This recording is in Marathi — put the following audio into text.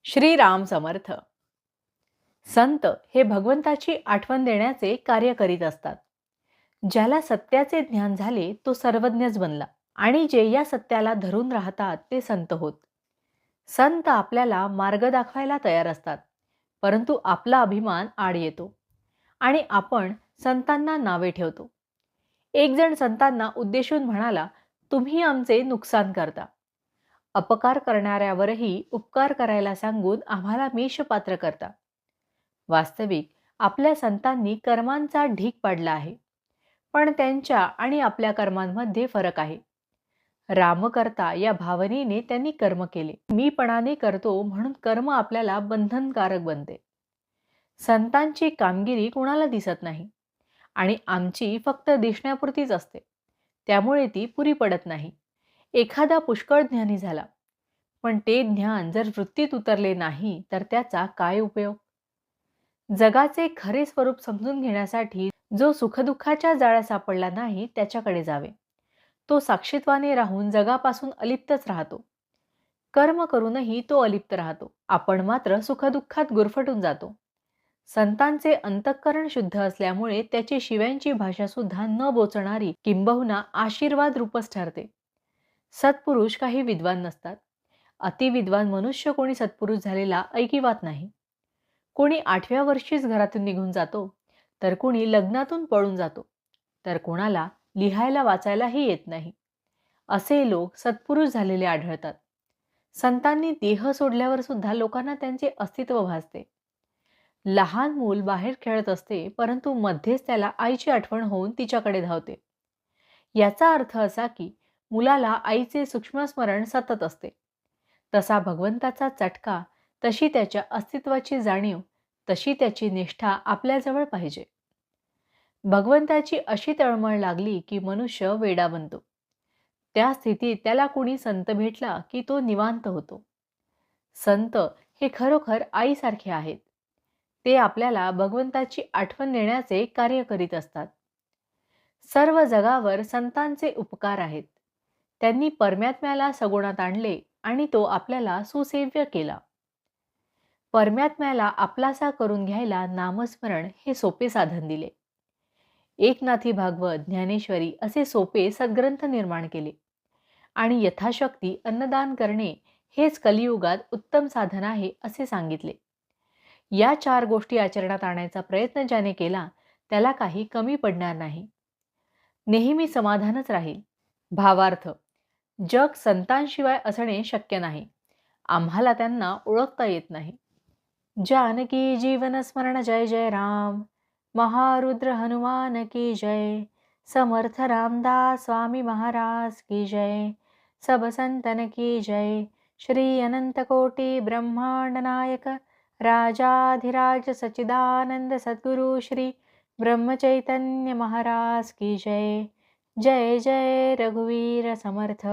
श्रीराम समर्थ. संत हे भगवंताची आठवण देण्याचे कार्य करीत असतात. ज्याला सत्याचे ज्ञान झाले तो सर्वज्ञच बनला आणि जे या सत्याला धरून राहतात ते संत होत. संत आपल्याला मार्ग दाखवायला तयार असतात, परंतु आपला अभिमान आड येतो आणि आपण संतांना नावे ठेवतो. एक जण संतांना उद्देशून म्हणाला, तुम्ही आमचे नुकसान करता. अपकार करणाऱ्यावरही उपकार करायला सांगून आम्हाला मिशपात्र करता. वास्तविक आपल्या संतांनी कर्मांचा ढीग पाडला आहे, पण त्यांच्या आणि आपल्या कर्मांमध्ये फरक आहे. राम करता या भावनेने त्यांनी कर्म केले. मीपणाने करतो म्हणून कर्म आपल्याला बंधनकारक बनते. संतांची कामगिरी कुणाला दिसत नाही आणि आमची फक्त दिसण्यापुरतीच असते, त्यामुळे ती पुरी पडत नाही. एखादा पुष्कळ ज्ञानी झाला, पण ते ज्ञान जर वृत्तीत उतरले नाही तर त्याचा काय उपयोग? जगाचे खरे स्वरूप समजून घेण्यासाठी जो सुखदुःखाच्या जाळ्यात सापडला नाही त्याच्याकडे जावे. तो साक्षीत्वाने राहून जगापासून अलिप्तच राहतो. कर्म करूनही तो अलिप्त राहतो. आपण मात्र सुखदुःखात गुरफटून जातो. संतांचे अंतःकरण शुद्ध असल्यामुळे त्याची शिव्यांची भाषा सुद्धा न बोचणारी किंबहुना आशीर्वाद रूपच ठरते. सत्पुरुष काही विद्वान नसतात. अतिविद्वान मनुष्य कोणी सत्पुरुष झालेला ऐकिवात नाही. कोणी 8व्या वर्षीच घरातून निघून जातो, तर कोणी लग्नातून पळून जातो, तर कोणाला लिहायला वाचायलाही येत नाही. असे लोक सत्पुरुष झालेले आढळतात. संतांनी देह सोडल्यावर सुद्धा लोकांना त्यांचे अस्तित्व भासते. लहान मूल बाहेर खेळत असते, परंतु मध्येच त्याला आईची आठवण होऊन तिच्याकडे धावते. याचा अर्थ असा की मुलाला आईचे सूक्ष्मस्मरण सतत असते. तसा भगवंताचा चटका, तशी त्याच्या अस्तित्वाची जाणीव, तशी त्याची निष्ठा आपल्याजवळ पाहिजे. भगवंताची अशी तळमळ लागली की मनुष्य वेडा बनतो. त्या स्थितीत त्याला कुणी संत भेटला की तो निवांत होतो. संत हे खरोखर आईसारखे आहेत. ते आपल्याला भगवंताची आठवण देण्याचे कार्य करीत असतात. सर्व जगावर संतांचे उपकार आहेत. त्यांनी परमात्म्याला सगुणात आणले आणि तो आपल्याला सुसेव्य केला. परमात्म्याला आपलासा करून घ्यायला नामस्मरण हे सोपे साधन दिले. एकनाथी भागवत, ज्ञानेश्वरी असे सोपे सद्ग्रंथ निर्माण केले आणि यथाशक्ती अन्नदान करणे हेच कलियुगात उत्तम साधन आहे असे सांगितले. या 4 गोष्टी आचरणात आणायचा प्रयत्न ज्याने केला त्याला काही कमी पडणार नाही. नेहमी समाधानच राहील. भावार्थ: जग संतांशिवाय असणे शक्य नाही. आम्हाला त्यांना ओळखता येत नाही. जानकी जीवन स्मरण जय जय राम. महारुद्र हनुमान की जय. समर्थ रामदास स्वामी महाराज की जय. सब संतन की जय. श्री अनंत कोटि ब्रह्मांड नायक राजाधिराज सच्चिदानंद सद्गुरु श्री ब्रह्मचैतन्य महाराज की जय. जय जय रघुवीर समर्थ.